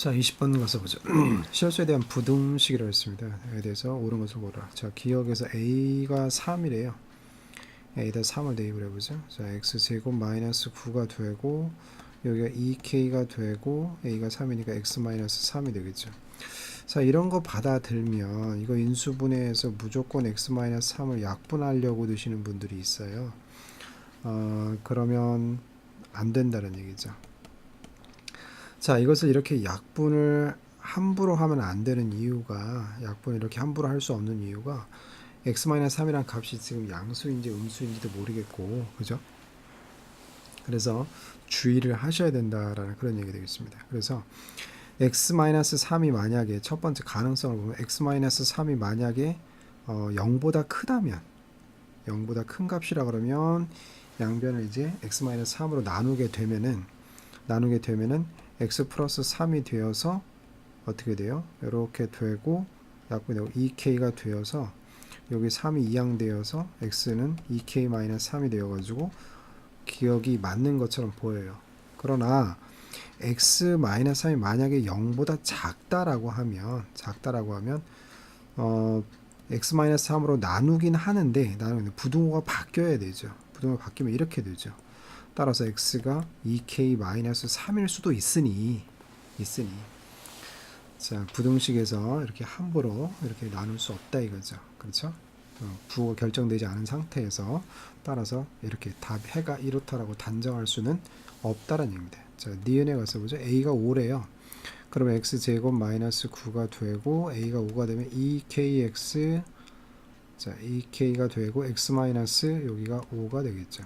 자, 20번 가서 보죠. 실수에 대한 부등식이라고 했습니다. 에 대해서 옳은 것을 고르라. 자, 기억에서 a가 3이래요. a에다 3을 대입을 해보죠. 자, x제곱 마이너스 9가 되고 여기가 2k가 되고 a가 3이니까 x 마이너스 3이 되겠죠. 자, 이런 거 받아들면 이거 인수분해해서 무조건 x 마이너스 3을 약분하려고 드시는 분들이 있어요. 그러면 안 된다는 얘기죠. 자, 이것을 이렇게 약분을 함부로 하면 안 되는 이유가, 약분을 이렇게 함부로 할 수 없는 이유가 x-3이란 값이 지금 양수인지 음수인지도 모르겠고, 그죠? 그래서 주의를 하셔야 된다라는 그런 얘기 되겠습니다. 그래서 x-3이 만약에 첫 번째 가능성을 보면 x-3이 만약에 0보다 크다면, 0보다 큰 값이라 그러면 양변을 이제 x-3으로 나누게 되면은 x 플러스 3이 되어서 어떻게 돼요? 이렇게 되고 약분되고 2k가 되어서 여기 3이 이항되어서 x는 2k 마이너스 3이 되어가지고 기억이 맞는 것처럼 보여요. 그러나 x 마이너스 3이 만약에 0보다 작다라고 하면 x 마이너스 3으로 나누긴 하는데 부등호가 바뀌어야 되죠. 부등호가 바뀌면 이렇게 되죠. 따라서 x가 2k 마이너스 3일 수도 있으니 자, 부등식에서 이렇게 함부로 이렇게 나눌 수 없다 이거죠. 그렇죠? 부호가 결정되지 않은 상태에서 따라서 이렇게 답 해가 이렇다라고 단정할 수는 없다라는 얘기입니다. 자, 니은에 가서 보죠. a가 5래요. 그러면 x제곱 마이너스 9가 되고 a가 5가 되면 2kx 자, 2k가 되고 x 마이너스 여기가 5가 되겠죠.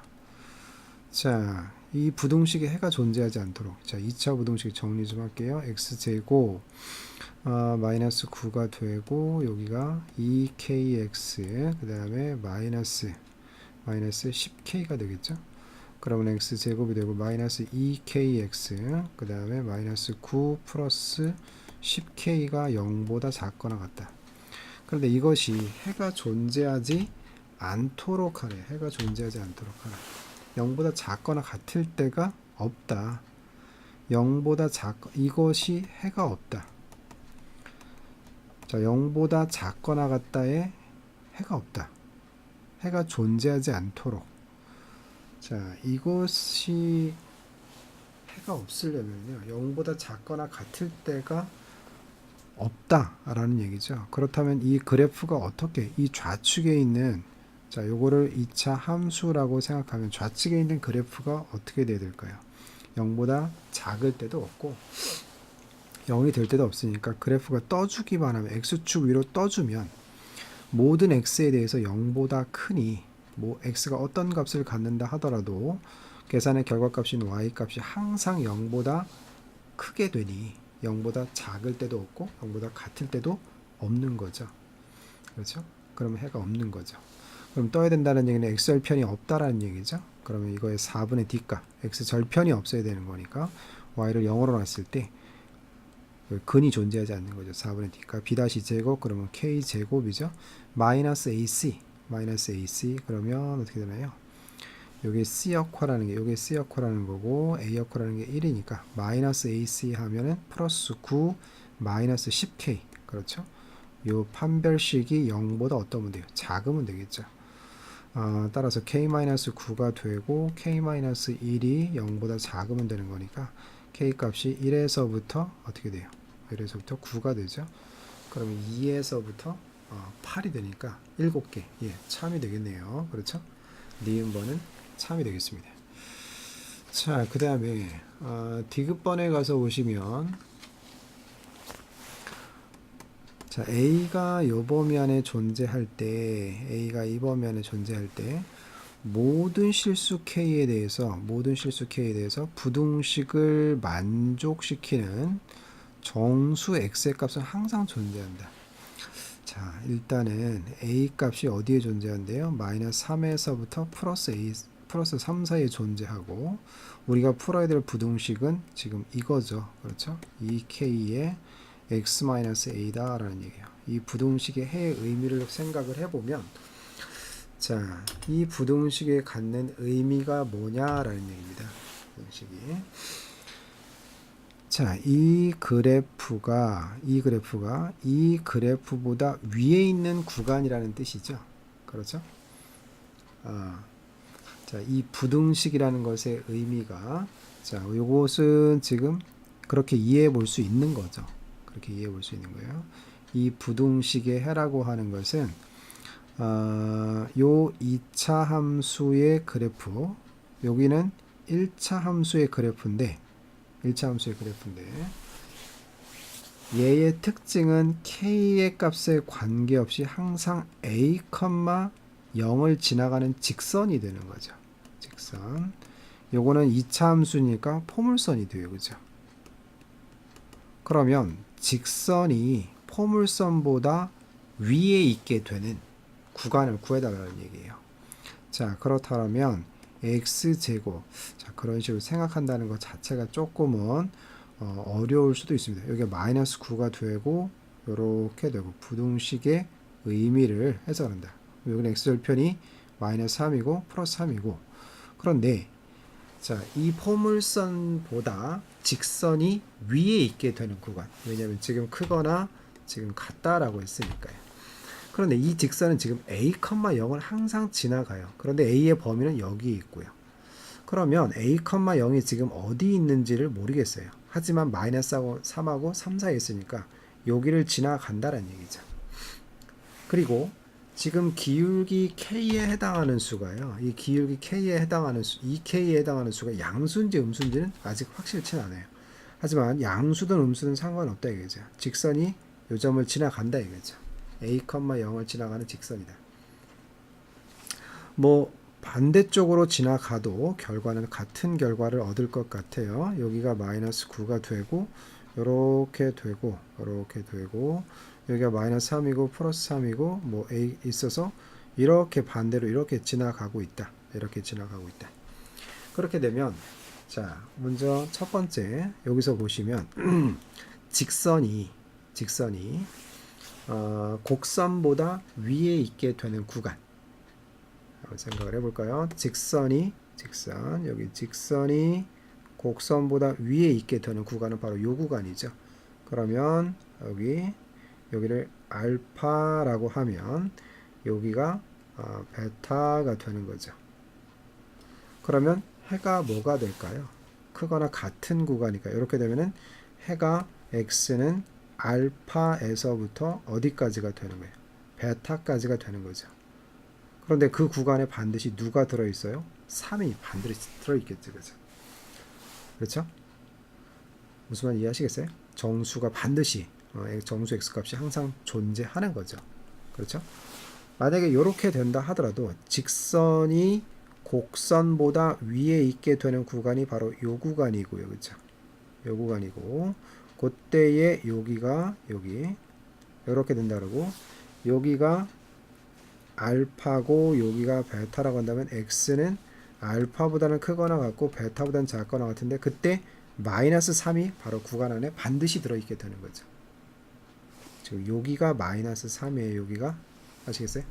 자, 이 부등식에 해가 존재하지 않도록 자, 2차 부등식 정리 좀 할게요. x제곱 마이너스 9가 되고 여기가 2kx 그 다음에 마이너스 10k가 되겠죠. 그러면 x제곱이 되고 마이너스 2kx 그 다음에 마이너스 9 플러스 10k가 0보다 작거나 같다. 그런데 이것이 해가 존재하지 않도록 하래. 해가 존재하지 않도록 하라. 0보다 작거나 같을 때가 없다. 0보다 이것이 해가 없다. 자, 0보다 작거나 같다에 해가 없다. 해가 존재하지 않도록. 자, 이것이 해가 없으려면요. 0보다 작거나 같을 때가 없다라는 얘기죠. 그렇다면 이 그래프가 어떻게 이 좌측에 있는 자, 요거를 2차 함수라고 생각하면 좌측에 있는 그래프가 어떻게 돼야 될까요? 0보다 작을 때도 없고 0이 될 때도 없으니까 그래프가 떠주기만 하면 x축 위로 떠주면 모든 x에 대해서 0보다 크니 뭐 x가 어떤 값을 갖는다 하더라도 계산의 결과값인 y값이 항상 0보다 크게 되니 0보다 작을 때도 없고 0보다 같을 때도 없는 거죠. 그렇죠? 그러면 해가 없는 거죠. 그럼 떠야 된다는 얘기는 x절편이 없다라는 얘기죠. 그러면 이거의 4분의 d값, x절편이 없어야 되는 거니까 y를 0으로 놨을 때 근이 존재하지 않는 거죠. 4분의 d값 b-제곱 그러면 k제곱이죠. 마이너스 ac 그러면 어떻게 되나요? 여기 c역화라는 게 여기 c역화라는 거고 a역화라는 게 1이니까 마이너스 ac 하면은 플러스 9 마이너스 10k 그렇죠? 요 판별식이 0보다 어떠면 돼요? 작으면 되겠죠. 따라서 k-9가 되고 k-1이 0보다 작으면 되는 거니까 k값이 1에서부터 어떻게 돼요? 1에서부터 9가 되죠. 그러면 2에서부터 8이 되니까 7개 예, 참이 되겠네요. 그렇죠? 니은번은 참이 되겠습니다. 자, 그 다음에 디귿번에 가서 보시면 자, A가 이 범위 존재할 때 A가 이 범위 안에 존재할 때 모든 실수 K에 대해서 부등식을 만족시키는 정수 X의 값은 항상 존재한다. 자, 일단은 A 값이 어디에 존재한대요? 마이너스 3에서부터 플러스 3 사이에 존재하고 우리가 풀어야 될 부등식은 지금 이거죠. 그렇죠? 2K의 x-a다 라는 얘기예요. 이 부등식의 해의 의미를 생각을 해보면 자, 이 부등식에 갖는 의미가 뭐냐라는 얘기입니다. 부등식이 자, 이 그래프가 이 그래프보다 위에 있는 구간이라는 뜻이죠. 그렇죠? 자, 이 부등식이라는 것의 의미가, 자, 요것은 지금 그렇게 이해해 볼 수 있는 거죠. 그렇게 이해해 볼 수 있는 거예요. 이 부등식의 해라고 하는 것은 요 2차 함수의 그래프, 여기는 1차 함수의 그래프인데 얘의 특징은 k의 값에 관계없이 항상 a, 0을 지나가는 직선이 되는 거죠. 직선. 요거는 2차 함수니까 포물선이 돼요. 그죠? 그러면 직선이 포물선보다 위에 있게 되는 구간을 구해달라는 얘기예요. 자, 그렇다면 x제곱, 자, 그런 식으로 생각한다는 것 자체가 조금은 어려울 수도 있습니다. 여기가 마이너스 9가 되고 이렇게 되고 부등식의 의미를 해석한다. 여기는 x절편이 마이너스 3이고 플러스 3이고, 그런데 자, 이 포물선보다 직선이 위에 있게 되는 구간, 왜냐하면 지금 크거나 지금 같다라고 했으니까요. 그런데 이 직선은 지금 a, 0을 항상 지나가요. 그런데 a의 범위는 여기 있고요. 그러면 a, 0이 지금 어디 있는지를 모르겠어요. 하지만 마이너스하고 3하고 3 사이에 있으니까 여기를 지나간다는 얘기죠. 그리고 지금 기울기 k에 해당하는 수가요. 이 기울기 k에 해당하는 수, 이 k에 해당하는 수가 양수인지 음수인지는 아직 확실치 않아요. 하지만 양수든 음수든 상관없다 이거죠. 직선이 요 점을 지나간다 이거죠. a, 0을 지나가는 직선이다. 뭐 반대쪽으로 지나가도 결과는 같은 결과를 얻을 것 같아요. 여기가 마이너스 9가 되고 요렇게 되고 요렇게 되고 여기가 마이너스 3이고 플러스 3이고 뭐 a 있어서 이렇게 반대로 이렇게 지나가고 있다. 이렇게 지나가고 있다. 그렇게 되면 자, 먼저 첫 번째 여기서 보시면 직선이 곡선보다 위에 있게 되는 구간 한번 생각을 해볼까요? 직선이 곡선보다 위에 있게 되는 구간은 바로 요 구간이죠. 그러면 여기를 알파라고 하면 여기가 베타가 되는 거죠. 그러면 해가 뭐가 될까요? 크거나 같은 구간이니까 이렇게 되면은 해가 x는 알파에서부터 어디까지가 되는 거예요? 베타까지가 되는 거죠. 그런데 그 구간에 반드시 누가 들어있어요? 3이 반드시 들어있겠죠. 그렇죠? 무슨 말 이해하시겠어요? 정수가 반드시 정수 x값이 항상 존재하는 거죠. 그렇죠? 만약에 이렇게 된다 하더라도 직선이 곡선보다 위에 있게 되는 구간이 바로 요 구간이고요. 그렇죠? 요 구간이고 그때에 여기가 여기 이렇게 된다 그러고 여기가 알파고 여기가 베타라고 한다면 x는 알파보다는 크거나 같고 베타보다는 작거나 같은데 그때 마이너스 3이 바로 구간 안에 반드시 들어있게 되는 거죠. 지금 여기가 마이너스 3이에요. 여기가 아시겠어요?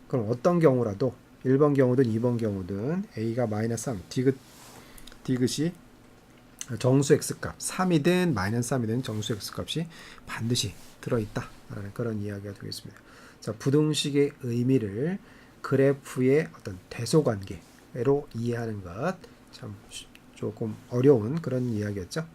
그럼 어떤 경우라도 1번 경우든 2번 경우든 a가 마이너스 3 디귿이 정수 x값 3이든 마이너스 3이든 정수 x값이 반드시 들어있다 라는 그런 이야기가 되겠습니다. 자, 부등식의 의미를 그래프의 어떤 대소관계로 이해하는 것 참 조금 어려운 그런 이야기였죠.